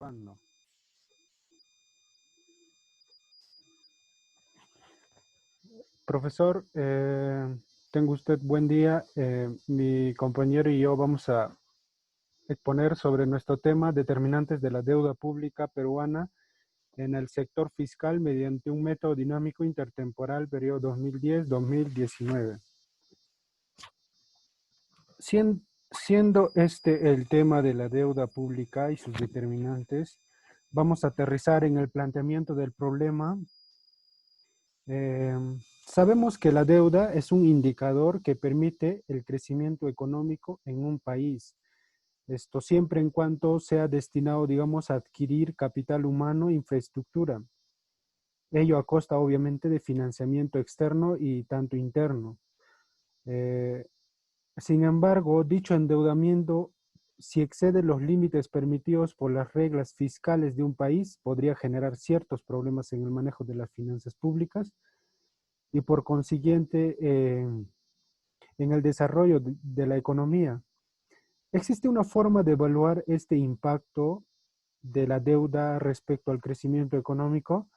Trabajando. Profesor, tenga usted buen día. Mi compañero y yo vamos a exponer sobre nuestro tema determinantes de la deuda pública peruana en el sector fiscal mediante un método dinámico intertemporal periodo 2010-2019. Siendo este el tema de la deuda pública y sus determinantes, vamos a aterrizar en el planteamiento del problema. Sabemos que la deuda es un indicador que permite el crecimiento económico en un país. Esto siempre en cuanto sea destinado, digamos, a adquirir capital humano e infraestructura. Ello a costa, obviamente, de financiamiento externo y tanto interno. Sin embargo, dicho endeudamiento, si excede los límites permitidos por las reglas fiscales de un país, podría generar ciertos problemas en el manejo de las finanzas públicas y por consiguiente en el desarrollo de la economía. ¿Existe una forma de evaluar este impacto de la deuda respecto al crecimiento económico?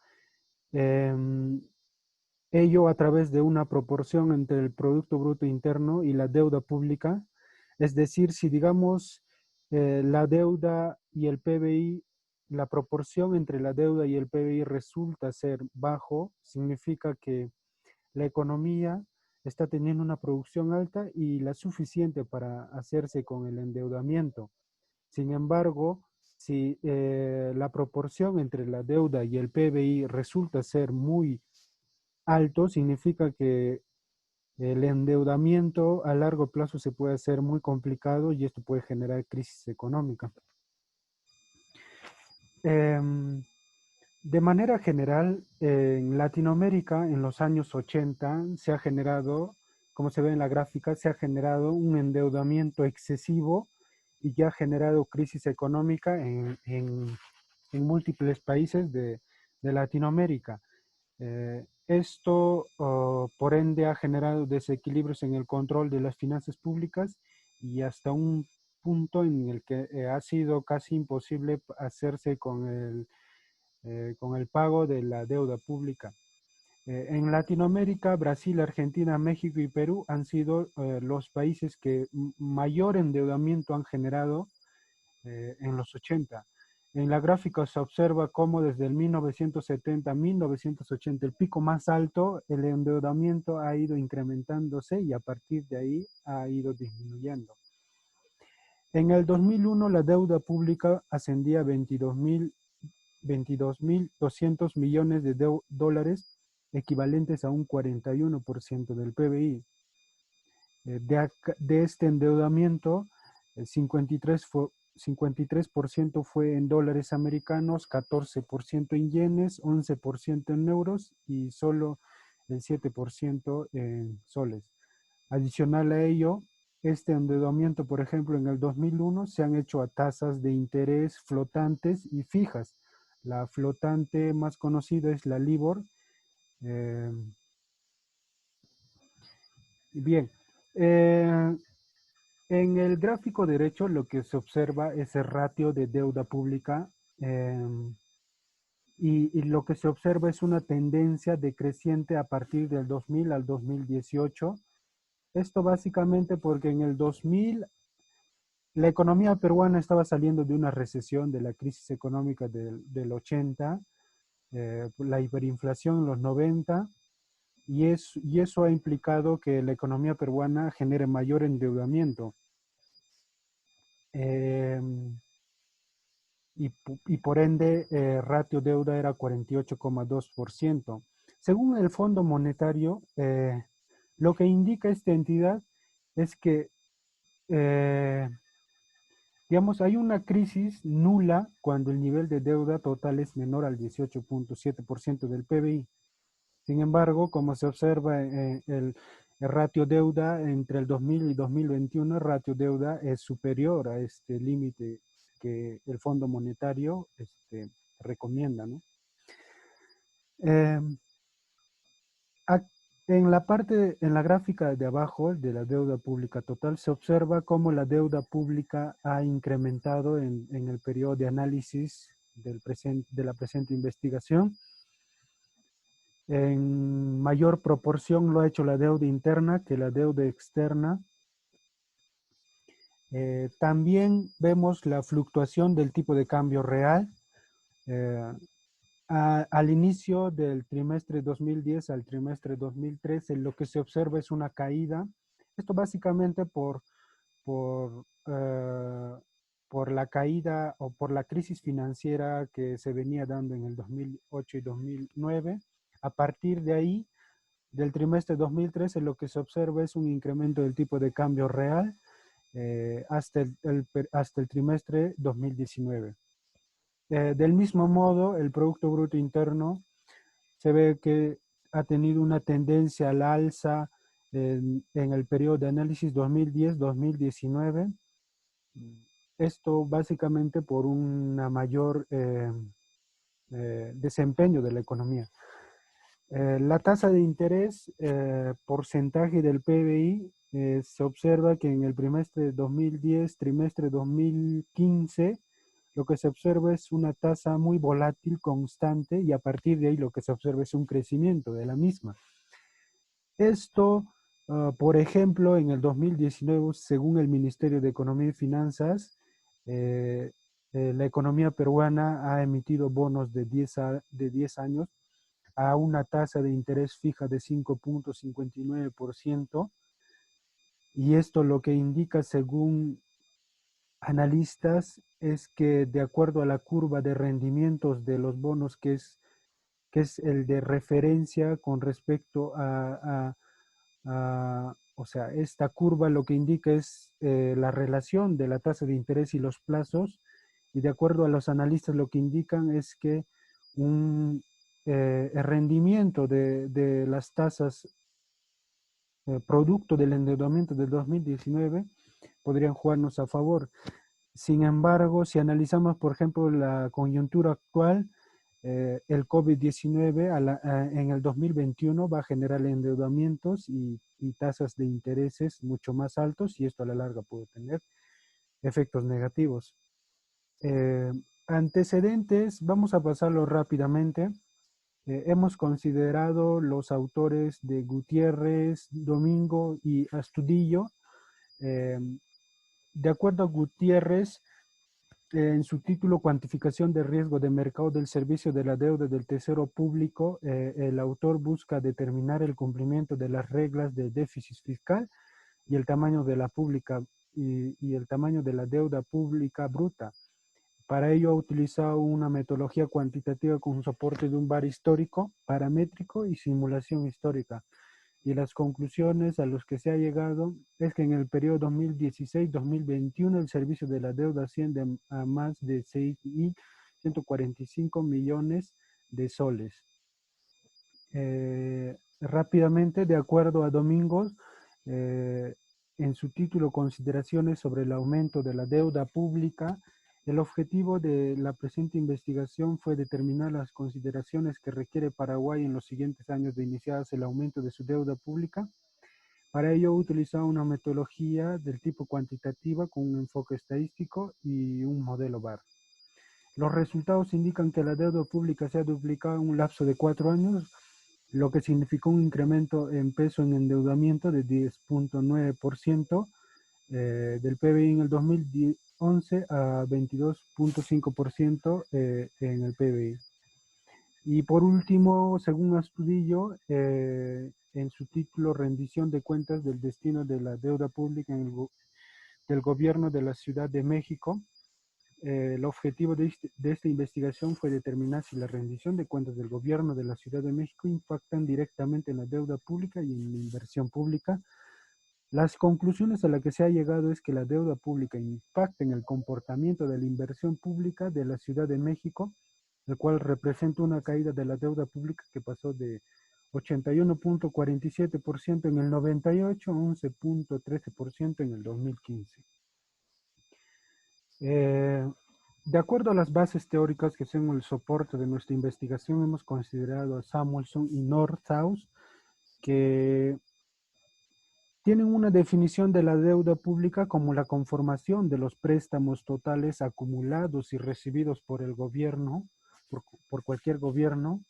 Ello a través de una proporción entre el Producto Bruto Interno y la deuda pública. Es decir, si digamos la deuda y el PBI, la proporción entre la deuda y el PBI resulta ser bajo, significa que la economía está teniendo una producción alta y la suficiente para hacerse con el endeudamiento. Sin embargo, si la proporción entre la deuda y el PBI resulta ser muy alto, significa que el endeudamiento a largo plazo se puede hacer muy complicado y esto puede generar crisis económica. De manera general, en Latinoamérica, en los años 80, se ha generado, como se ve en la gráfica, se ha generado un endeudamiento excesivo y ya ha generado crisis económica en múltiples países de Latinoamérica. Esto, por ende, ha generado desequilibrios en el control de las finanzas públicas y hasta un punto en el que ha sido casi imposible hacerse con el pago de la deuda pública. En Latinoamérica, Brasil, Argentina, México y Perú han sido los países que mayor endeudamiento han generado en los 80. En la gráfica se observa cómo desde el 1970 a 1980, el pico más alto, el endeudamiento ha ido incrementándose y a partir de ahí ha ido disminuyendo. En el 2001 la deuda pública ascendía a 22.200 millones de dólares, equivalentes a un 41% del PBI. De este endeudamiento, el 53% fue en dólares americanos, 14% en yenes, 11% en euros y solo el 7% en soles. Adicional a ello, este endeudamiento, por ejemplo, en el 2001 se han hecho a tasas de interés flotantes y fijas. La flotante más conocida es la LIBOR. Bien, en el gráfico derecho lo que se observa es el ratio de deuda pública y lo que se observa es una tendencia decreciente a partir del 2000 al 2018. Esto básicamente porque en el 2000 la economía peruana estaba saliendo de una recesión, de la crisis económica del 80, la hiperinflación en los 90, y eso ha implicado que la economía peruana genere mayor endeudamiento. Y por ende, ratio deuda era 48,2%. Según el Fondo Monetario, lo que indica esta entidad es que digamos, hay una crisis nula cuando el nivel de deuda total es menor al 18,7% del PBI. Sin embargo, como se observa el ratio deuda entre el 2000 y 2021, el ratio deuda es superior a este límite que el Fondo Monetario recomienda, ¿no? En la gráfica de abajo de la deuda pública total se observa cómo la deuda pública ha incrementado en el periodo de análisis de la presente investigación. En mayor proporción lo ha hecho la deuda interna que la deuda externa. También vemos la fluctuación del tipo de cambio real. Al inicio del trimestre 2010 al trimestre 2013, lo que se observa es una caída. Esto básicamente por, eh, por la caída o por la crisis financiera que se venía dando en el 2008 y 2009. A partir de ahí, del trimestre 2013, lo que se observa es un incremento del tipo de cambio real hasta el trimestre 2019. Del mismo modo, el Producto Bruto Interno se ve que ha tenido una tendencia al alza en el periodo de análisis 2010-2019. Esto básicamente por una mayor desempeño de la economía. La tasa de interés, porcentaje del PBI, se observa que en el trimestre 2010, trimestre 2015, lo que se observa es una tasa muy volátil, constante, y a partir de ahí lo que se observa es un crecimiento de la misma. Esto, por ejemplo, en el 2019, según el Ministerio de Economía y Finanzas, la economía peruana ha emitido bonos de 10 años a una tasa de interés fija de 5.59%, y esto lo que indica, según analistas, es que de acuerdo a la curva de rendimientos de los bonos, que es el de referencia con respecto o sea, esta curva lo que indica es la relación de la tasa de interés y los plazos, y de acuerdo a los analistas lo que indican es que el rendimiento de las tasas producto del endeudamiento del 2019 podrían jugarnos a favor. Sin embargo, si analizamos, por ejemplo, la coyuntura actual, el COVID-19 en el 2021 va a generar endeudamientos y tasas de intereses mucho más altos, y esto a la larga puede tener efectos negativos. Antecedentes, vamos a pasarlo rápidamente. Hemos considerado los autores de Gutiérrez, Domingo y Astudillo. De acuerdo a Gutiérrez, en su título Cuantificación de riesgo de mercado del servicio de la deuda del Tesoro Público, el autor busca determinar el cumplimiento de las reglas de déficit fiscal y el tamaño de la y el tamaño de la deuda pública bruta. Para ello ha utilizado una metodología cuantitativa con soporte de un VAR histórico, paramétrico y simulación histórica. Y las conclusiones a las que se ha llegado es que en el periodo 2016-2021 el servicio de la deuda asciende a más de 6.145 millones de soles. Rápidamente, de acuerdo a Domingos, en su título Consideraciones sobre el aumento de la deuda pública, el objetivo de la presente investigación fue determinar las consideraciones que requiere Paraguay en los siguientes años de iniciarse el aumento de su deuda pública. Para ello, utilizó una metodología del tipo cuantitativa con un enfoque estadístico y un modelo VAR. Los resultados indican que la deuda pública se ha duplicado en un lapso de 4 años, lo que significó un incremento en peso en endeudamiento de 10.9% del PBI en el 2011 a 22.5% en el PBI. Y por último, según Astudillo, en su título Rendición de cuentas del destino de la deuda pública del gobierno de la Ciudad de México, el objetivo de esta investigación fue determinar si la rendición de cuentas del gobierno de la Ciudad de México impactan directamente en la deuda pública y en la inversión pública. Las conclusiones a las que se ha llegado es que la deuda pública impacta en el comportamiento de la inversión pública de la Ciudad de México, el cual representa una caída de la deuda pública que pasó de 81.47% en el 98 a 11.13% en el 2015. De acuerdo a las bases teóricas que son el soporte de nuestra investigación, hemos considerado a Samuelson y Nordhaus, que Tienen una definición de la deuda pública como la conformación de los préstamos totales acumulados y recibidos por el gobierno, por cualquier gobierno,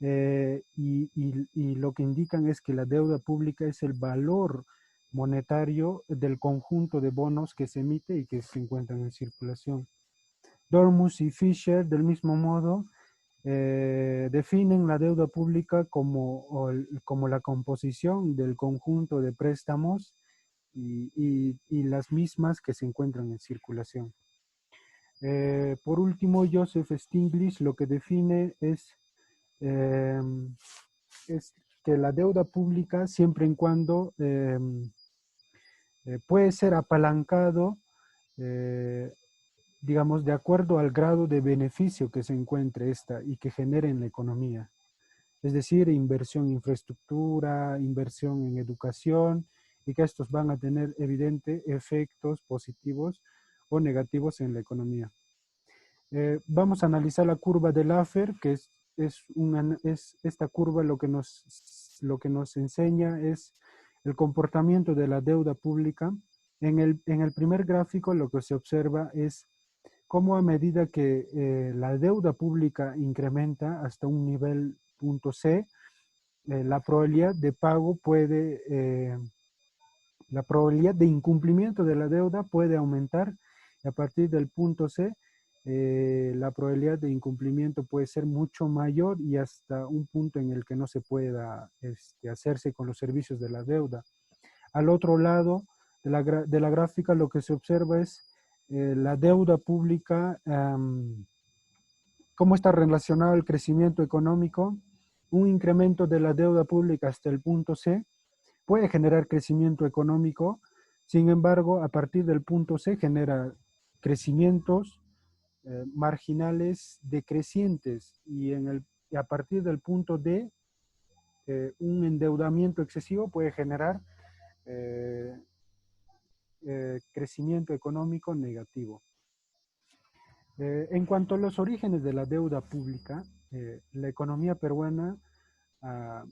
y lo que indican es que la deuda pública es el valor monetario del conjunto de bonos que se emite y que se encuentran en circulación. Dormus y Fisher, del mismo modo, definen la deuda pública como la composición del conjunto de préstamos y las mismas que se encuentran en circulación. Por último, Joseph Stiglitz lo que define eh, es que la deuda pública, siempre en cuando puede ser apalancado, eh, digamos, de acuerdo al grado de beneficio que se encuentre esta y que genere en la economía. Es decir, inversión en infraestructura, inversión en educación, y que estos van a tener evidentes efectos positivos o negativos en la economía. Vamos a analizar la curva de Laffer, que es esta curva lo que nos enseña es el comportamiento de la deuda pública. En el primer gráfico lo que se observa es cómo a medida que la deuda pública incrementa hasta un nivel punto C, la probabilidad de pago la probabilidad de incumplimiento de la deuda puede aumentar y a partir del punto C, la probabilidad de incumplimiento puede ser mucho mayor y hasta un punto en el que no se pueda hacerse con los servicios de la deuda. Al otro lado de la gráfica lo que se observa es la deuda pública, cómo está relacionado el crecimiento económico. Un incremento de la deuda pública hasta el punto C puede generar crecimiento económico, sin embargo, a partir del punto C genera crecimientos marginales decrecientes y a partir del punto D, un endeudamiento excesivo puede generar eh, crecimiento económico negativo. En cuanto a los orígenes de la deuda pública, la economía peruana ah,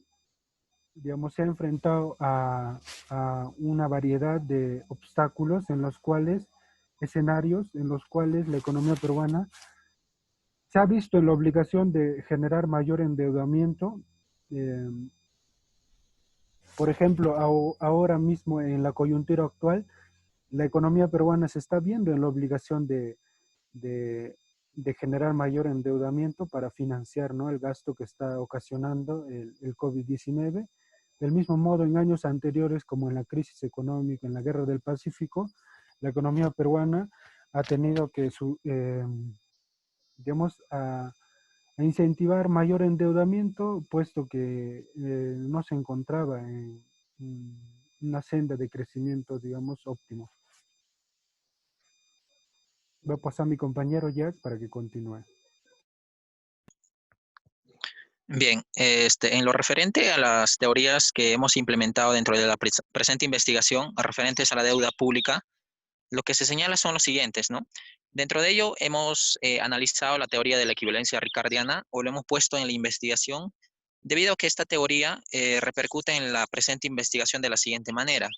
digamos, se ha enfrentado a una variedad de obstáculos en los cuales, escenarios en los cuales la economía peruana se ha visto en la obligación de generar mayor endeudamiento. Eh, por ejemplo, ahora mismo en la coyuntura actual, la economía peruana se está viendo en la obligación de, de generar mayor endeudamiento para financiar, ¿no?, el gasto que está ocasionando el COVID-19. Del mismo modo, en años anteriores, como en la crisis económica, en la guerra del Pacífico, la economía peruana ha tenido que, digamos, a incentivar mayor endeudamiento, puesto que no se encontraba en una senda de crecimiento, digamos, óptimo. Voy a pasar a mi compañero Jack para que continúe. Bien, en lo referente a las teorías que hemos implementado dentro de la presente investigación referentes a la deuda pública, lo que se señala son los siguientes, ¿no? Dentro de ello hemos analizado la teoría de la equivalencia ricardiana o lo hemos puesto en la investigación debido a que esta teoría repercute en la presente investigación de la siguiente manera.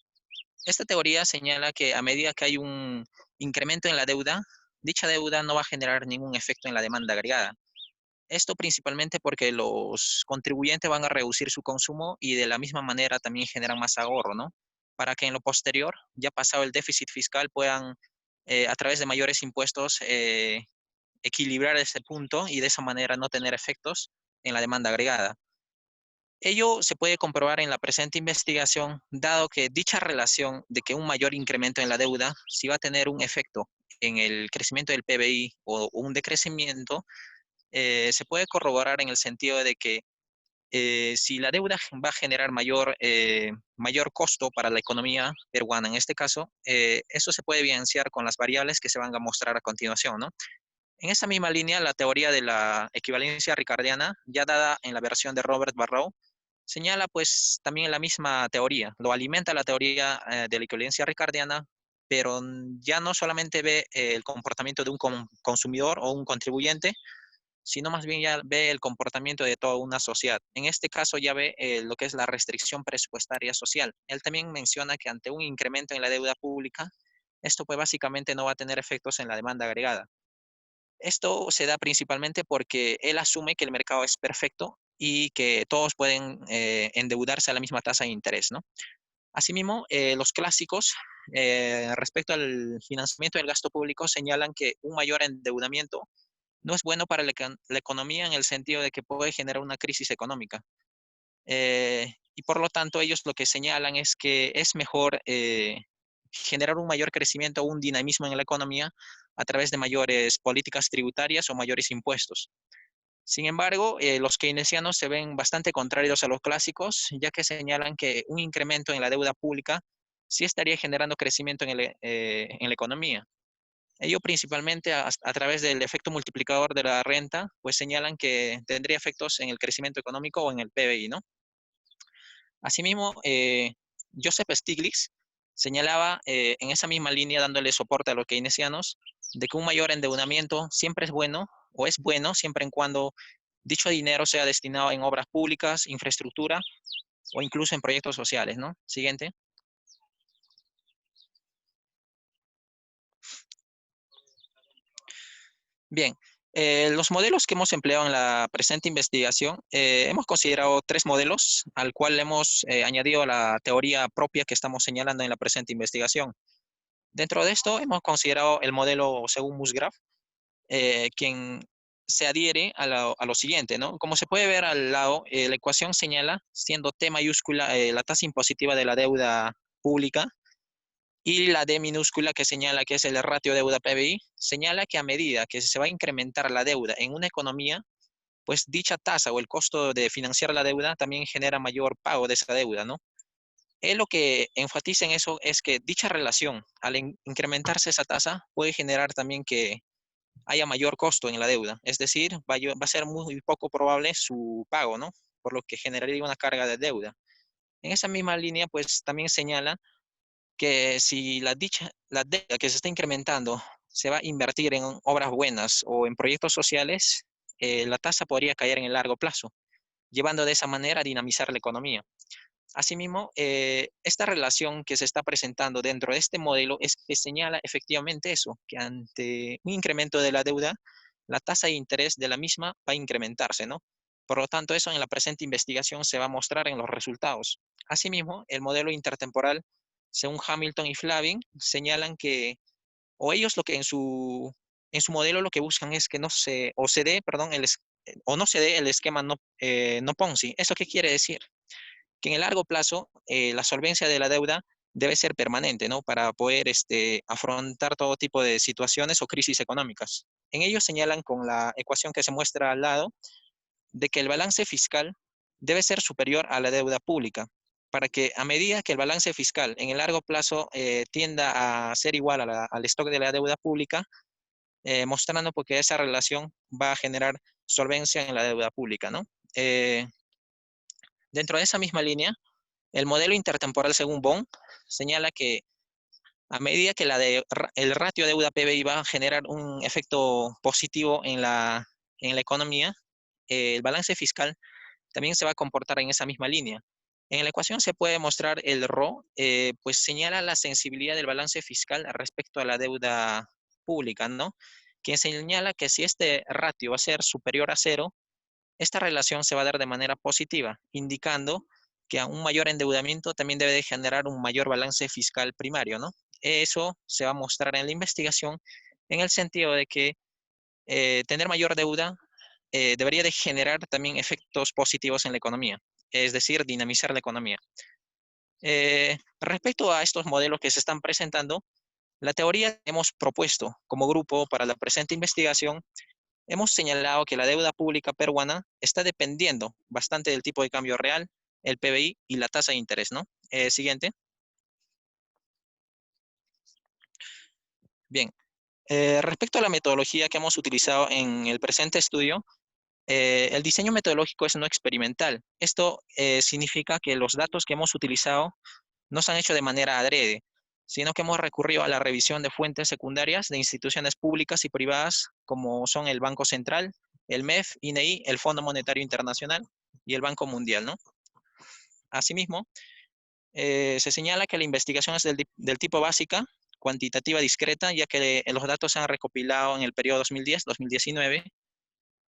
Esta teoría señala que a medida que hay un incremento en la deuda, dicha deuda no va a generar ningún efecto en la demanda agregada. Esto principalmente porque los contribuyentes van a reducir su consumo y de la misma manera también generan más ahorro, ¿no? Para que en lo posterior, ya pasado el déficit fiscal, puedan a través de mayores impuestos equilibrar ese punto y de esa manera no tener efectos en la demanda agregada. Ello se puede comprobar en la presente investigación, dado que dicha relación de que un mayor incremento en la deuda sí va a tener un efecto en el crecimiento del PBI o un decrecimiento, se puede corroborar en el sentido de que si la deuda va a generar mayor costo para la economía peruana, en este caso, eso se puede evidenciar con las variables que se van a mostrar a continuación, ¿no? En esa misma línea, la teoría de la equivalencia ricardiana, ya dada en la versión de Robert Barrow, señala pues también la misma teoría, lo alimenta la teoría de la equivalencia ricardiana, pero ya no solamente ve el comportamiento de un consumidor o un contribuyente, sino más bien ya ve el comportamiento de toda una sociedad. En este caso ya ve lo que es la restricción presupuestaria social. Él también menciona que ante un incremento en la deuda pública, esto pues básicamente no va a tener efectos en la demanda agregada. Esto se da principalmente porque él asume que el mercado es perfecto y que todos pueden endeudarse a la misma tasa de interés, ¿no? Asimismo, los clásicos respecto al financiamiento del gasto público señalan que un mayor endeudamiento no es bueno para la economía en el sentido de que puede generar una crisis económica. Y por lo tanto, ellos lo que señalan es que es mejor generar un mayor crecimiento o un dinamismo en la economía a través de mayores políticas tributarias o mayores impuestos. Sin embargo, los keynesianos se ven bastante contrarios a los clásicos, ya que señalan que un incremento en la deuda pública sí estaría generando crecimiento en la economía. Ello principalmente a través del efecto multiplicador de la renta, pues señalan que tendría efectos en el crecimiento económico o en el PBI, ¿no? Asimismo, Joseph Stiglitz señalaba en esa misma línea, dándole soporte a los keynesianos, de que un mayor endeudamiento siempre es bueno, o es bueno siempre en cuando dicho dinero sea destinado en obras públicas, infraestructura o incluso en proyectos sociales, ¿no? Siguiente. Bien, los modelos que hemos empleado en la presente investigación, hemos considerado tres modelos al cual hemos añadido la teoría propia que estamos señalando en la presente investigación. Dentro de esto hemos considerado el modelo según Musgrave, quien se adhiere a lo siguiente, ¿no? Como se puede ver al lado, la ecuación señala, siendo T mayúscula la tasa impositiva de la deuda pública y la D minúscula que señala que es el ratio deuda-PBI, señala que a medida que se va a incrementar la deuda en una economía, pues dicha tasa o el costo de financiar la deuda también genera mayor pago de esa deuda, ¿no? Él lo que enfatiza en eso es que dicha relación, al incrementarse esa tasa, puede generar también que haya mayor costo en la deuda. Es decir, va a ser muy poco probable su pago, ¿no? Por lo que generaría una carga de deuda. En esa misma línea, pues también señala que si la deuda que se está incrementando se va a invertir en obras buenas o en proyectos sociales, la tasa podría caer en el largo plazo, llevando de esa manera a dinamizar la economía. Asimismo, esta relación que se está presentando dentro de este modelo es que señala efectivamente eso, que ante un incremento de la deuda, la tasa de interés de la misma va a incrementarse, ¿no? Por lo tanto, eso en la presente investigación se va a mostrar en los resultados. Asimismo, el modelo intertemporal, según Hamilton y Flavin, señalan que, o ellos lo que en su modelo lo que buscan es que no se, o se dé, perdón, o no se dé el esquema no Ponzi. ¿Eso qué quiere decir? Que en el largo plazo la solvencia de la deuda debe ser permanente, ¿no? Para poder afrontar todo tipo de situaciones o crisis económicas. En ello señalan con la ecuación que se muestra al lado de que el balance fiscal debe ser superior a la deuda pública, para que a medida que el balance fiscal en el largo plazo tienda a ser igual al stock de la deuda pública, mostrando porque esa relación va a generar solvencia en la deuda pública, ¿no? Eh, Dentro de esa misma línea, el modelo intertemporal según Bond señala que a medida que el ratio deuda-PBI va a generar un efecto positivo en la economía, el balance fiscal también se va a comportar en esa misma línea. En la ecuación se puede mostrar el RO, pues señala la sensibilidad del balance fiscal respecto a la deuda pública, ¿no? Que señala que si este ratio va a ser superior a cero, esta relación se va a dar de manera positiva, indicando que a un mayor endeudamiento también debe de generar un mayor balance fiscal primario, ¿no? Eso se va a mostrar en la investigación en el sentido de que tener mayor deuda debería de generar también efectos positivos en la economía, es decir, dinamizar la economía. Respecto a estos modelos que se están presentando, la teoría que hemos propuesto como grupo para la presente investigación, hemos señalado que la deuda pública peruana está dependiendo bastante del tipo de cambio real, el PBI y la tasa de interés, ¿no? Siguiente. Bien. Respecto a la metodología que hemos utilizado en el presente estudio, el diseño metodológico es no experimental. Esto significa que los datos que hemos utilizado no se han hecho de manera adrede, sino que hemos recurrido a la revisión de fuentes secundarias de instituciones públicas y privadas como son el Banco Central, el MEF, INEI, el Fondo Monetario Internacional y el Banco Mundial, ¿no? Asimismo, se señala que la investigación es del tipo básica, cuantitativa discreta, ya que los datos se han recopilado en el periodo 2010-2019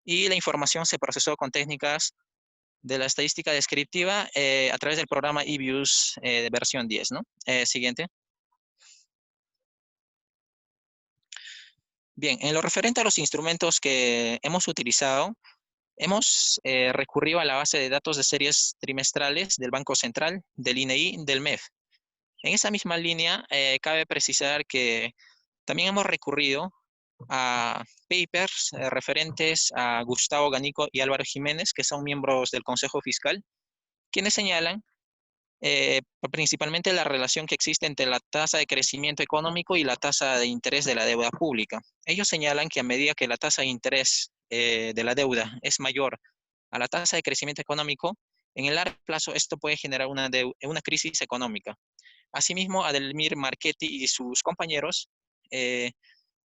y la información se procesó con técnicas de la estadística descriptiva a través del programa eViews de versión 10, ¿no? Siguiente. Bien, en lo referente a los instrumentos que hemos utilizado, hemos recurrido a la base de datos de series trimestrales del Banco Central, del INEI, del MEF. En esa misma línea, cabe precisar que también hemos recurrido a papers referentes a Gustavo Ganico y Álvaro Jiménez, que son miembros del Consejo Fiscal, quienes señalan principalmente la relación que existe entre la tasa de crecimiento económico y la tasa de interés de la deuda pública. Ellos señalan que a medida que la tasa de interés de la deuda es mayor a la tasa de crecimiento económico, en el largo plazo esto puede generar una crisis económica. Asimismo, Adelmir Marchetti y sus compañeros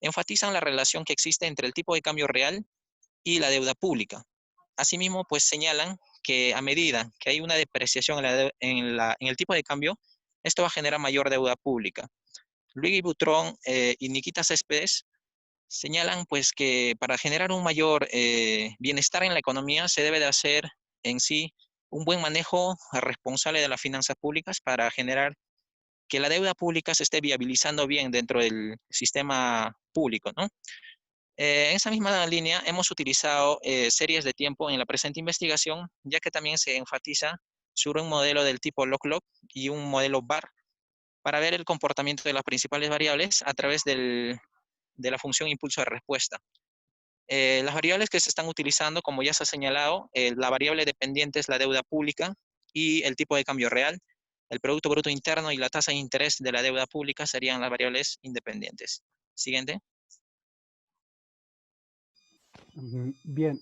enfatizan la relación que existe entre el tipo de cambio real y la deuda pública. Asimismo, pues señalan que a medida que hay una depreciación en el tipo de cambio, esto va a generar mayor deuda pública. Luigi Butrón y Nikita Céspedes señalan pues que para generar un mayor bienestar en la economía se debe de hacer en sí un buen manejo responsable de las finanzas públicas para generar que la deuda pública se esté viabilizando bien dentro del sistema público, ¿no? En esa misma línea hemos utilizado series de tiempo en la presente investigación, ya que también se enfatiza sobre un modelo del tipo log-log y un modelo bar para ver el comportamiento de las principales variables a través de la función impulso de respuesta. Las variables que se están utilizando, como ya se ha señalado, la variable dependiente es la deuda pública y el tipo de cambio real. El Producto Bruto Interno y la tasa de interés de la deuda pública serían las variables independientes. Siguiente. Bien,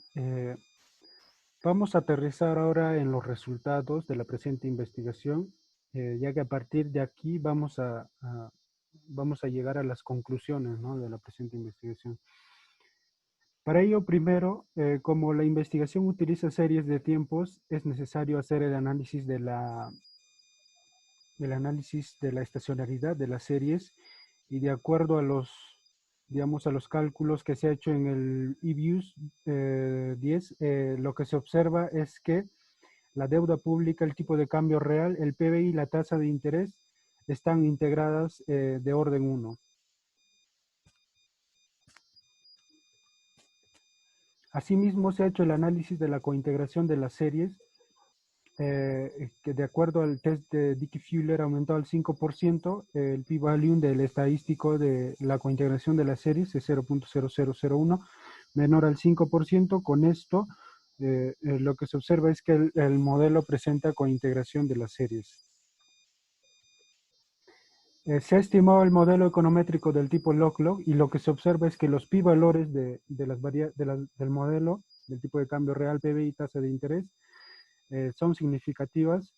vamos a aterrizar ahora en los resultados de la presente investigación, ya que a partir de aquí vamos a llegar a las conclusiones, ¿no?, de la presente investigación. Para ello, primero, como la investigación utiliza series de tiempos, es necesario hacer el análisis de la estacionalidad de las series, y de acuerdo a los, digamos, a los cálculos que se ha hecho en el eViews 10, lo que se observa es que la deuda pública, el tipo de cambio real, el PBI y la tasa de interés están integradas de orden 1. Asimismo, se ha hecho el análisis de la cointegración de las series, que de acuerdo al test de Dickey-Fuller aumentó al 5%, el p-value del estadístico de la cointegración de las series es 0.0001, menor al 5%. Con esto, lo que se observa es que el modelo presenta cointegración de las series. Se ha estimado el modelo econométrico del tipo log-log, y lo que se observa es que los pi-valores del modelo del tipo de cambio real, PBI y tasa de interés son significativas.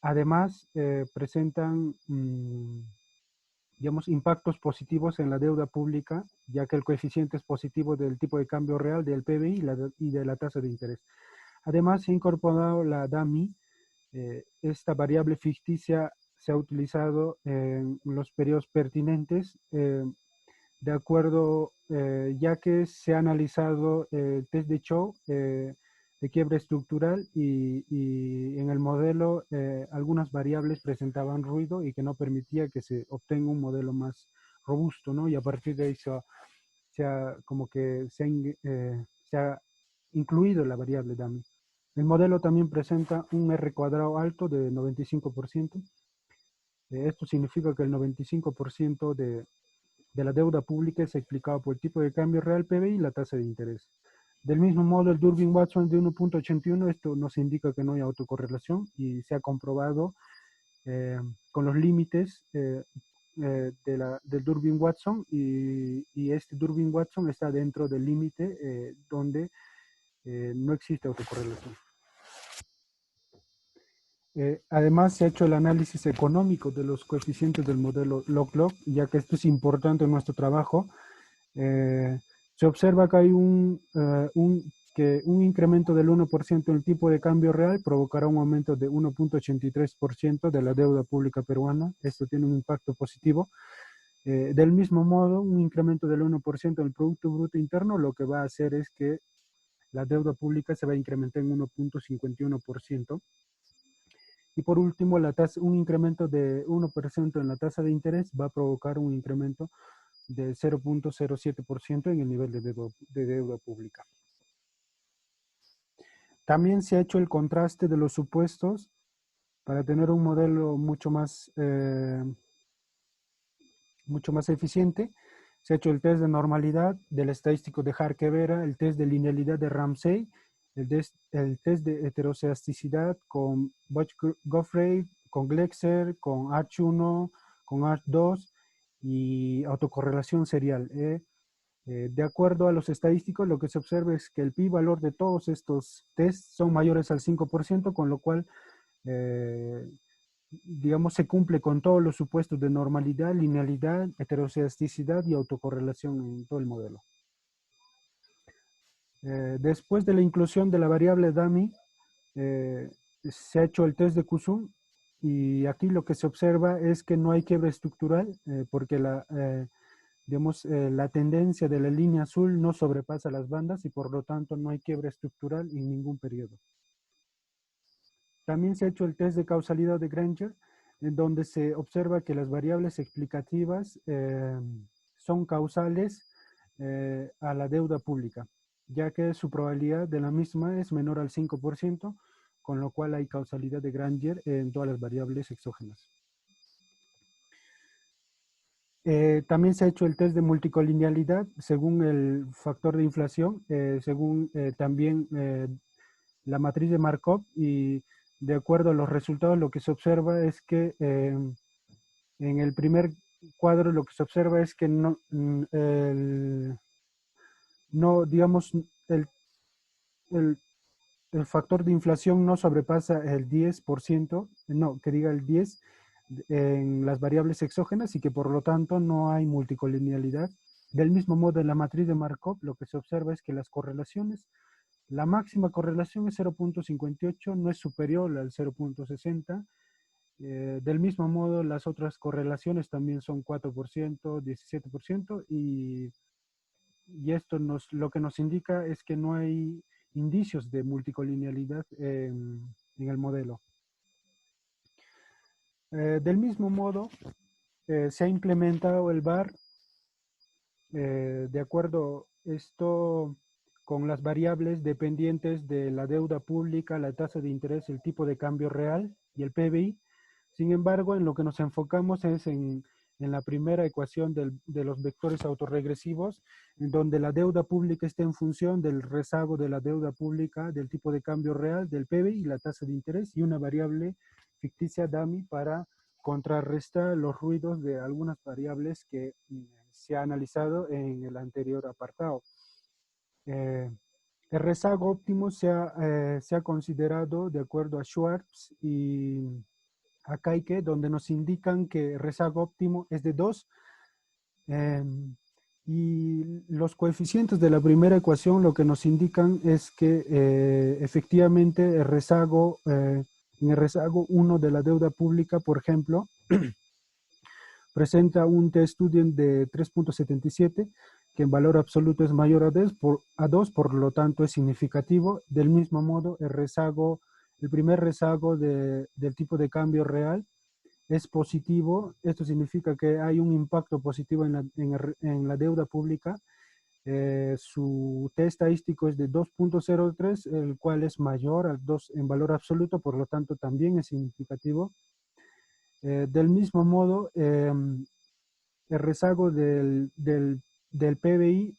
Además, presentan, digamos, impactos positivos en la deuda pública, ya que el coeficiente es positivo del tipo de cambio real, del PBI y de la tasa de interés. Además, se ha incorporado la DAMI. Esta variable ficticia se ha utilizado en los periodos pertinentes, de acuerdo, ya que se ha analizado el test de Chow de quiebra estructural, y en el modelo algunas variables presentaban ruido y que no permitía que se obtenga un modelo más robusto, ¿no? Y a partir de ahí se ha incluido la variable DAMI. El modelo también presenta un R cuadrado alto de 95%. Esto significa que el 95% de la deuda pública es explicado por el tipo de cambio real, PBI y la tasa de interés. Del mismo modo, el Durbin-Watson de 1.81, esto nos indica que no hay autocorrelación, y se ha comprobado con los límites del Durbin-Watson, y este Durbin-Watson está dentro del límite donde no existe autocorrelación. Además, se ha hecho el análisis económico de los coeficientes del modelo log-log, ya que esto es importante en nuestro trabajo. Se observa que hay que un incremento del 1% en el tipo de cambio real provocará un aumento de 1,83% de la deuda pública peruana. Esto tiene un impacto positivo. Del mismo modo, un incremento del 1% del Producto Bruto Interno lo que va a hacer es que la deuda pública se va a incrementar en 1,51%. Y por último, un incremento de 1% en la tasa de interés va a provocar un incremento de 0,07% en el nivel de deuda pública. También se ha hecho el contraste de los supuestos para tener un modelo mucho más eficiente. Se ha hecho el test de normalidad del estadístico de Harke-Vera, el test de linealidad de Ramsey, el test de heteroceasticidad con Boch-Goffrey, con Glexer, con H1, con H2 y autocorrelación serial. De acuerdo a los estadísticos, lo que se observa es que el pi-valor de todos estos tests son mayores al 5%, con lo cual digamos, se cumple con todos los supuestos de normalidad, linealidad, heteroceasticidad y autocorrelación en todo el modelo. Después de la inclusión de la variable dummy, se ha hecho el test de Kusum y aquí lo que se observa es que no hay quiebre estructural porque la tendencia de la línea azul no sobrepasa las bandas y por lo tanto no hay quiebre estructural en ningún periodo. También se ha hecho el test de causalidad de Granger, en donde se observa que las variables explicativas son causales a la deuda pública, ya que su probabilidad de la misma es menor al 5%, con lo cual hay causalidad de Granger en todas las variables exógenas. También se ha hecho el test de multicolinealidad según el factor de inflación, según también la matriz de Markov, y de acuerdo a los resultados lo que se observa es que en el primer cuadro lo que se observa es que digamos, el, el factor de inflación no sobrepasa el 10%, no, que diga el 10 en las variables exógenas y que por lo tanto no hay multicolinealidad. Del mismo modo, en la matriz de Markov lo que se observa es que las correlaciones, la máxima correlación es 0,58, no es superior al 0,60. Del mismo modo, las otras correlaciones también son 4%, 17%, y esto lo que nos indica es que no hay indicios de multicolinealidad en el modelo. Del mismo modo, se ha implementado el VAR de acuerdo esto con las variables dependientes de la deuda pública, la tasa de interés, el tipo de cambio real y el PBI. Sin embargo, en lo que nos enfocamos es en la primera ecuación de los vectores autorregresivos, en donde la deuda pública está en función del rezago de la deuda pública, del tipo de cambio real, del PBI y la tasa de interés, y una variable ficticia dummy para contrarrestar los ruidos de algunas variables que se ha analizado en el anterior apartado. El rezago óptimo se ha considerado de acuerdo a Schwartz y a Kaike, donde nos indican que el rezago óptimo es de 2. Y los coeficientes de la primera ecuación lo que nos indican es que efectivamente en el rezago 1 de la deuda pública, por ejemplo, presenta un T-Student de 3,77, que en valor absoluto es mayor a 2, por lo tanto es significativo. Del mismo modo, el primer rezago del tipo de cambio real es positivo. Esto significa que hay un impacto positivo en la deuda pública. Su T estadístico es de 2,03, el cual es mayor al 2 en valor absoluto, por lo tanto también es significativo. Del mismo modo, el rezago del PBI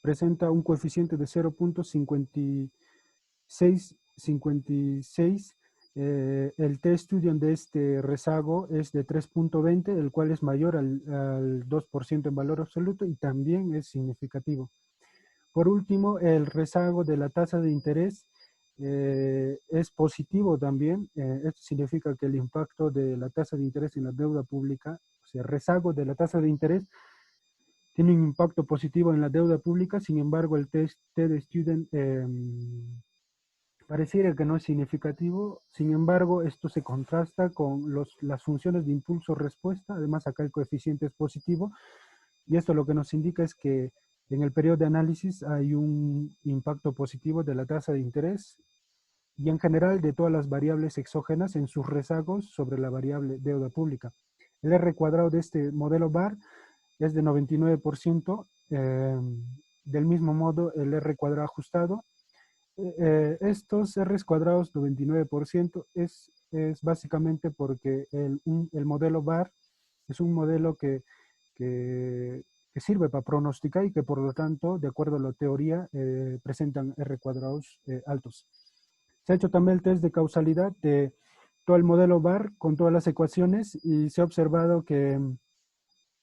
presenta un coeficiente de 0,56. El T-Student de este rezago es de 3,20, el cual es mayor al 2% en valor absoluto y también es significativo. Por último, el rezago de la tasa de interés es positivo también. Esto significa que el impacto de la tasa de interés en la deuda pública, o sea, el rezago de la tasa de interés, tiene un impacto positivo en la deuda pública. Sin embargo, el test TED Student pareciera que no es significativo. Sin embargo, esto se contrasta con las funciones de impulso-respuesta. Además, acá el coeficiente es positivo. Y esto lo que nos indica es que en el periodo de análisis hay un impacto positivo de la tasa de interés y en general de todas las variables exógenas en sus rezagos sobre la variable deuda pública. El R cuadrado de este modelo BAR es de 99%. Del mismo modo, el R cuadrado ajustado, estos R cuadrados 99% es básicamente porque el modelo BAR es un modelo que sirve para pronosticar y que por lo tanto, de acuerdo a la teoría, presentan R cuadrados altos. Se ha hecho también el test de causalidad de todo el modelo BAR con todas las ecuaciones y se ha observado que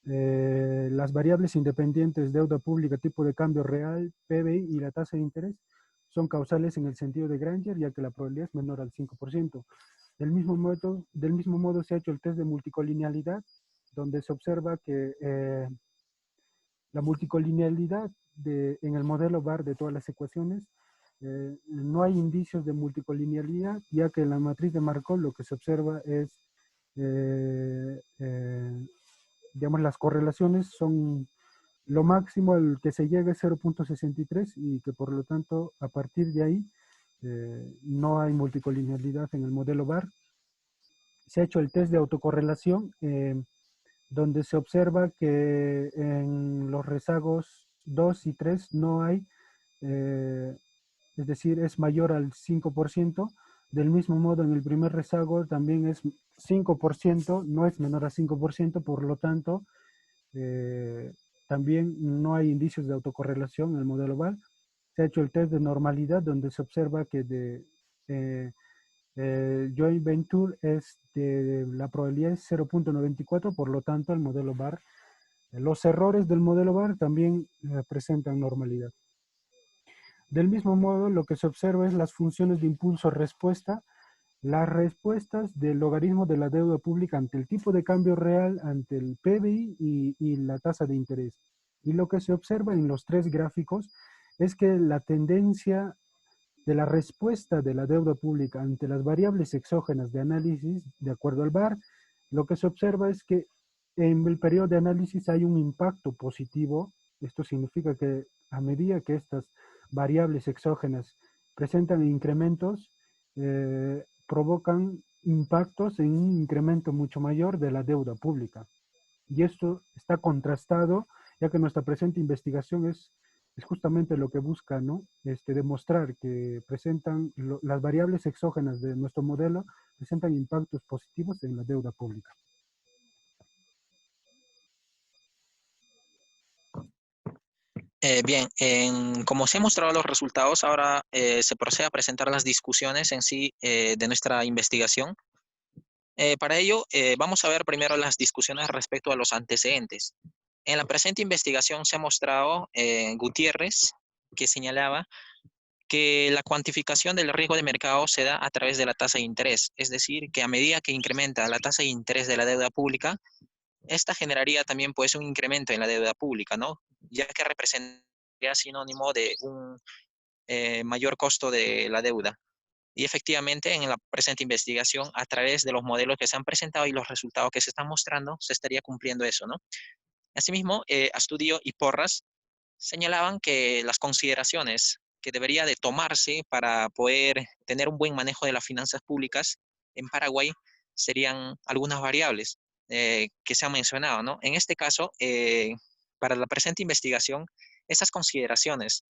las variables independientes, deuda pública, tipo de cambio real, PBI y la tasa de interés son causales en el sentido de Granger, ya que la probabilidad es menor al 5%. Del mismo modo se ha hecho el test de multicolinealidad, donde se observa que la multicolinealidad en el modelo BAR de todas las ecuaciones, no hay indicios de multicolinealidad, ya que en la matriz de Markov lo que se observa es, digamos, las correlaciones son lo máximo al que se llega es 0.63 y que por lo tanto a partir de ahí no hay multicolinealidad en el modelo BAR. Se ha hecho el test de autocorrelación, donde se observa que en los rezagos 2 y 3 no hay, es decir, es mayor al 5%. Del mismo modo, en el primer rezago también es 5%, no es menor a 5%, por lo tanto, también no hay indicios de autocorrelación en el modelo BAR. Se ha hecho el test de normalidad, donde se observa que eh, joint venture la probabilidad es 0.94, por lo tanto el modelo BAR, los errores del modelo BAR también presentan normalidad. Del mismo modo, lo que se observa es las funciones de impulso-respuesta, las respuestas del logaritmo de la deuda pública ante el tipo de cambio real, ante el PBI y la tasa de interés. Y lo que se observa en los tres gráficos es que la tendencia de la respuesta de la deuda pública ante las variables exógenas de análisis, de acuerdo al BAR, lo que se observa es que en el periodo de análisis hay un impacto positivo. Esto significa que a medida que estas variables exógenas presentan incrementos, provocan impactos en un incremento mucho mayor de la deuda pública. Y esto está contrastado, ya que nuestra presente investigación es justamente lo que busca, ¿no? Demostrar que las variables exógenas de nuestro modelo presentan impactos positivos en la deuda pública. Bien, como se han mostrado los resultados, ahora se procede a presentar las discusiones en sí de nuestra investigación. Para ello, vamos a ver primero las discusiones respecto a los antecedentes. En la presente investigación se ha mostrado Gutiérrez, que señalaba que la cuantificación del riesgo de mercado se da a través de la tasa de interés, es decir, que a medida que incrementa la tasa de interés de la deuda pública, esta generaría también pues un incremento en la deuda pública, ¿no? Ya que representaría sinónimo de un mayor costo de la deuda. Y efectivamente, en la presente investigación, a través de los modelos que se han presentado y los resultados que se están mostrando, se estaría cumpliendo eso, ¿no? Asimismo, Astudio y Porras señalaban que las consideraciones que debería de tomarse para poder tener un buen manejo de las finanzas públicas en Paraguay serían algunas variables que se han mencionado, ¿no? En este caso, para la presente investigación, esas consideraciones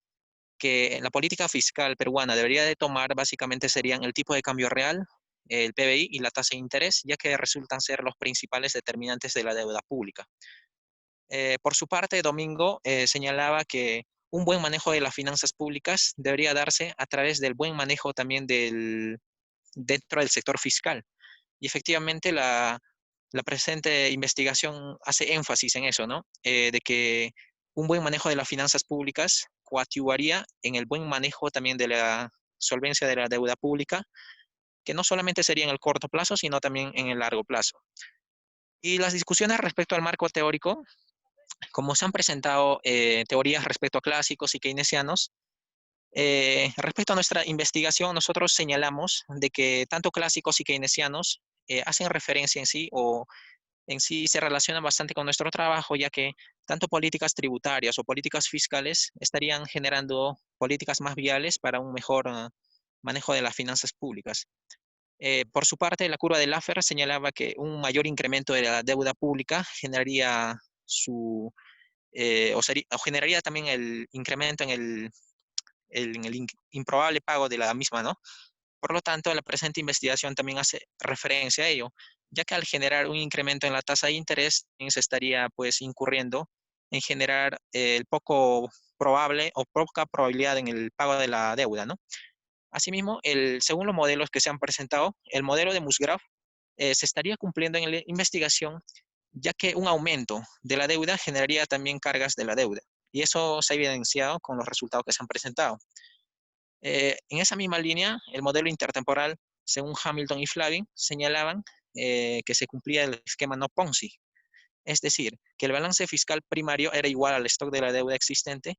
que la política fiscal peruana debería de tomar básicamente serían el tipo de cambio real, el PBI y la tasa de interés, ya que resultan ser los principales determinantes de la deuda pública. Por su parte, Domingo señalaba que un buen manejo de las finanzas públicas debería darse a través del buen manejo también dentro del sector fiscal. Y efectivamente la presente investigación hace énfasis en eso, ¿no? De que un buen manejo de las finanzas públicas coadyuvaría en el buen manejo también de la solvencia de la deuda pública, que no solamente sería en el corto plazo, sino también en el largo plazo. Y las discusiones respecto al marco teórico como se han presentado teorías respecto a clásicos y keynesianos, respecto a nuestra investigación, nosotros señalamos de que tanto clásicos y keynesianos hacen referencia en sí o en sí se relacionan bastante con nuestro trabajo, ya que tanto políticas tributarias o políticas fiscales estarían generando políticas más viables para un mejor manejo de las finanzas públicas. Por su parte, la curva de Laffer señalaba que un mayor incremento de la deuda pública generaría o generaría también el incremento en el improbable pago de la misma, ¿no? Por lo tanto, la presente investigación también hace referencia a ello, ya que al generar un incremento en la tasa de interés, se estaría pues incurriendo en generar el poco probable o poca probabilidad en el pago de la deuda, ¿no? Asimismo, según los modelos que se han presentado, el modelo de Musgrave se estaría cumpliendo en la investigación, ya que un aumento de la deuda generaría también cargas de la deuda. Y eso se ha evidenciado con los resultados que se han presentado. En esa misma línea, el modelo intertemporal, según Hamilton y Flavin, señalaban que se cumplía el esquema no Ponzi, es decir, que el balance fiscal primario era igual al stock de la deuda existente.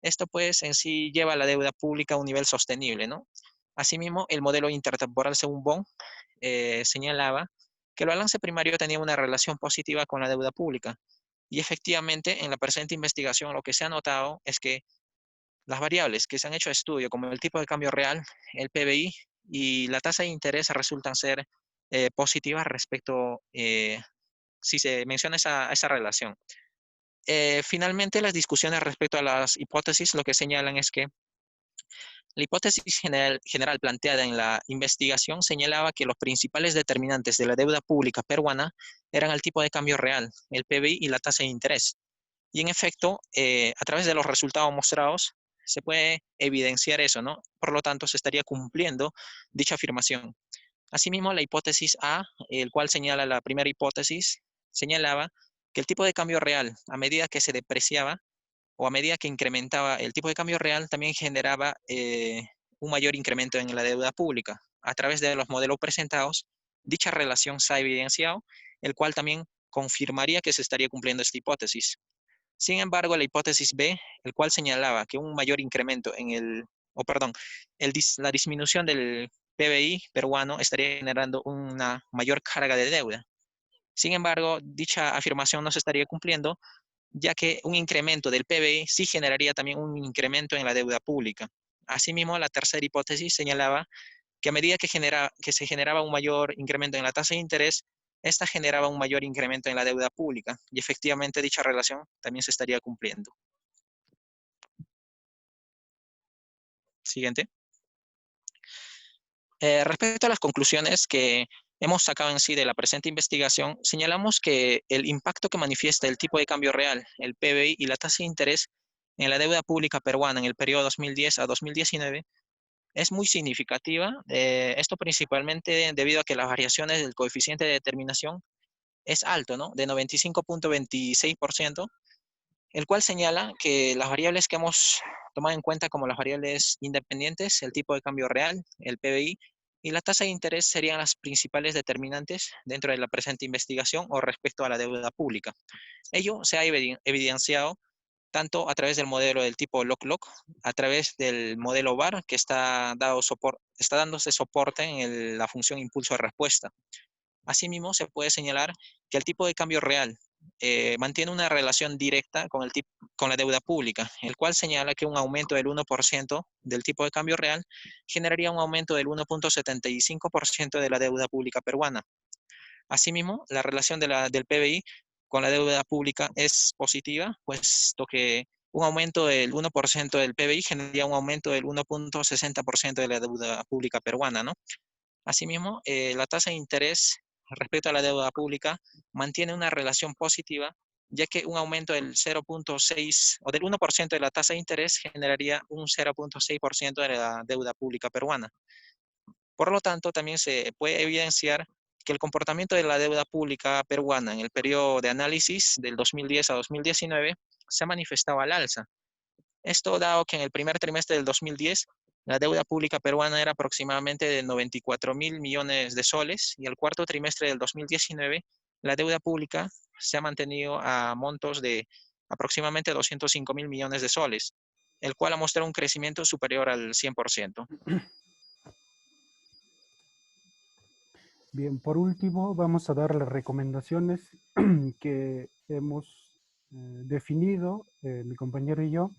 Esto pues en sí lleva a la deuda pública a un nivel sostenible, ¿no? Asimismo, el modelo intertemporal, según Bond, señalaba que el balance primario tenía una relación positiva con la deuda pública. Y efectivamente, en la presente investigación, lo que se ha notado es que las variables que se han hecho estudio, como el tipo de cambio real, el PBI y la tasa de interés, resultan ser positivas respecto, si se menciona esa relación. Finalmente, las discusiones respecto a las hipótesis lo que señalan es que la hipótesis general planteada en la investigación señalaba que los principales determinantes de la deuda pública peruana eran el tipo de cambio real, el PBI y la tasa de interés. Y en efecto, a través de los resultados mostrados, se puede evidenciar eso, ¿no? Por lo tanto, se estaría cumpliendo dicha afirmación. Asimismo, la hipótesis A, el cual señala la primera hipótesis, señalaba que el tipo de cambio real, a medida que se depreciaba o a medida que incrementaba el tipo de cambio real, también generaba un mayor incremento en la deuda pública. A través de los modelos presentados, dicha relación se ha evidenciado, el cual también confirmaría que se estaría cumpliendo esta hipótesis. Sin embargo, la hipótesis B, el cual señalaba que un mayor incremento la disminución del PBI peruano estaría generando una mayor carga de deuda. Sin embargo, dicha afirmación no se estaría cumpliendo, ya que un incremento del PBI sí generaría también un incremento en la deuda pública. Asimismo, la tercera hipótesis señalaba que a medida que se generaba un mayor incremento en la tasa de interés, esta generaba un mayor incremento en la deuda pública y efectivamente dicha relación también se estaría cumpliendo. Siguiente. Respecto a las conclusiones que hemos sacado en sí de la presente investigación, señalamos que el impacto que manifiesta el tipo de cambio real, el PBI y la tasa de interés en la deuda pública peruana en el periodo 2010 a 2019 es muy significativa. Esto principalmente debido a que las variaciones del coeficiente de determinación es alto, ¿no? De 95.26%, el cual señala que las variables que hemos tomado en cuenta como las variables independientes, el tipo de cambio real, el PBI, y la tasa de interés serían las principales determinantes dentro de la presente investigación o respecto a la deuda pública. Ello se ha evidenciado tanto a través del modelo del tipo Lock-Lock, a través del modelo VAR, que está dándose soporte en la función impulso de respuesta. Asimismo, se puede señalar que el tipo de cambio real mantiene una relación directa con la deuda pública, el cual señala que un aumento del 1% del tipo de cambio real generaría un aumento del 1.75% de la deuda pública peruana. Asimismo, la relación del PBI con la deuda pública es positiva, puesto que un aumento del 1% del PBI generaría un aumento del 1.60% de la deuda pública peruana, ¿no? Asimismo, la tasa de interés respecto a la deuda pública mantiene una relación positiva, ya que un aumento del 0.6 o del 1% de la tasa de interés generaría un 0.6% de la deuda pública peruana. Por lo tanto, también se puede evidenciar que el comportamiento de la deuda pública peruana en el periodo de análisis del 2010 a 2019 se ha manifestado al alza. Esto dado que en el primer trimestre del 2010 la deuda pública peruana era aproximadamente de 94.000 millones de soles y el cuarto trimestre del 2019 la deuda pública se ha mantenido a montos de aproximadamente 205.000 millones de soles, el cual ha mostrado un crecimiento superior al 100%. Bien, por último, vamos a dar las recomendaciones que hemos definido, mi compañero y yo,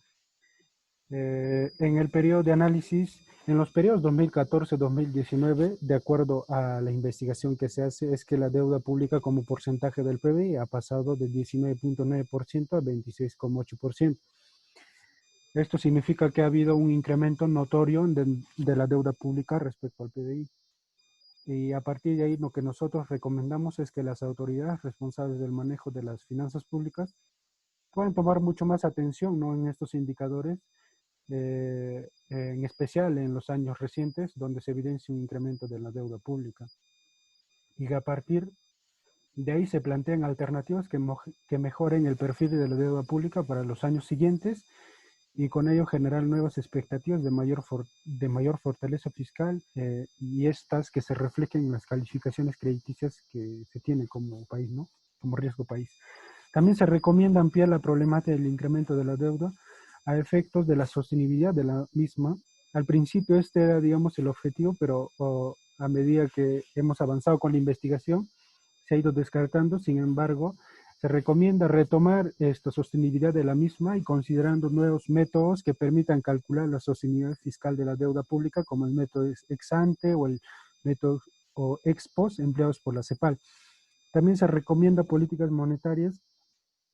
en el periodo de análisis, en los periodos 2014-2019, de acuerdo a la investigación que se hace, es que la deuda pública como porcentaje del PBI ha pasado de 19.9% a 26.8%. Esto significa que ha habido un incremento notorio de la deuda pública respecto al PBI. Y a partir de ahí lo que nosotros recomendamos es que las autoridades responsables del manejo de las finanzas públicas puedan tomar mucho más atención, ¿no?, en estos indicadores, en especial en los años recientes, donde se evidencia un incremento de la deuda pública. Y a partir de ahí se plantean alternativas que mejoren el perfil de la deuda pública para los años siguientes y con ello generar nuevas expectativas de mayor fortaleza fiscal, y estas que se reflejen en las calificaciones crediticias que se tienen como país, ¿no?, como riesgo país. También se recomienda ampliar la problemática del incremento de la deuda a efectos de la sostenibilidad de la misma. Al principio este era, digamos, el objetivo, pero a medida que hemos avanzado con la investigación, se ha ido descartando. Sin embargo, se recomienda retomar esta sostenibilidad de la misma y considerando nuevos métodos que permitan calcular la sostenibilidad fiscal de la deuda pública, como el método ex ante o el método o ex post empleados por la CEPAL. También se recomienda políticas monetarias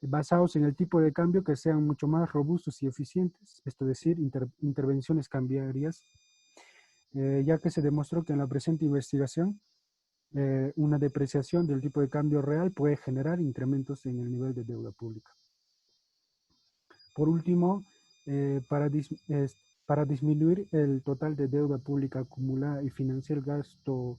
basados en el tipo de cambio que sean mucho más robustos y eficientes, esto es decir, intervenciones cambiarias, ya que se demostró que en la presente investigación una depreciación del tipo de cambio real puede generar incrementos en el nivel de deuda pública. Por último, para disminuir el total de deuda pública acumulada y financiar el gasto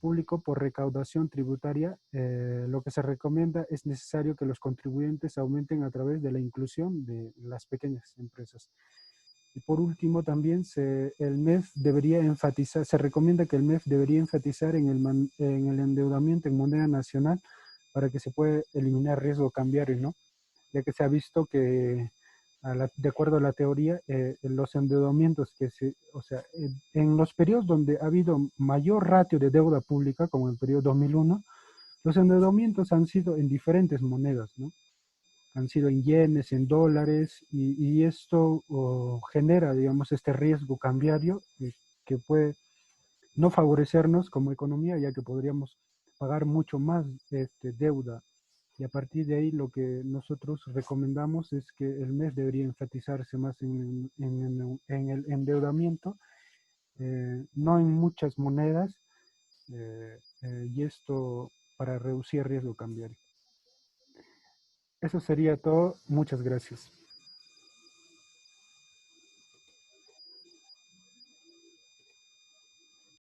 público por recaudación tributaria, lo que se recomienda es necesario que los contribuyentes aumenten a través de la inclusión de las pequeñas empresas. Y por último, también el MEF debería enfatizar, se recomienda que el MEF debería enfatizar en el endeudamiento en moneda nacional para que se pueda eliminar riesgo cambiario, ¿no? Ya que se ha visto que, de acuerdo a la teoría, los endeudamientos o sea, en los periodos donde ha habido mayor ratio de deuda pública, como el periodo 2001, los endeudamientos han sido en diferentes monedas, ¿no? Han sido en yenes, en dólares, y esto genera, digamos, este riesgo cambiario que puede no favorecernos como economía, ya que podríamos pagar mucho más deuda. Y a partir de ahí lo que nosotros recomendamos es que el MEF debería enfatizarse más en el endeudamiento, no en muchas monedas, y esto para reducir riesgo cambiario. Eso sería todo. Muchas gracias.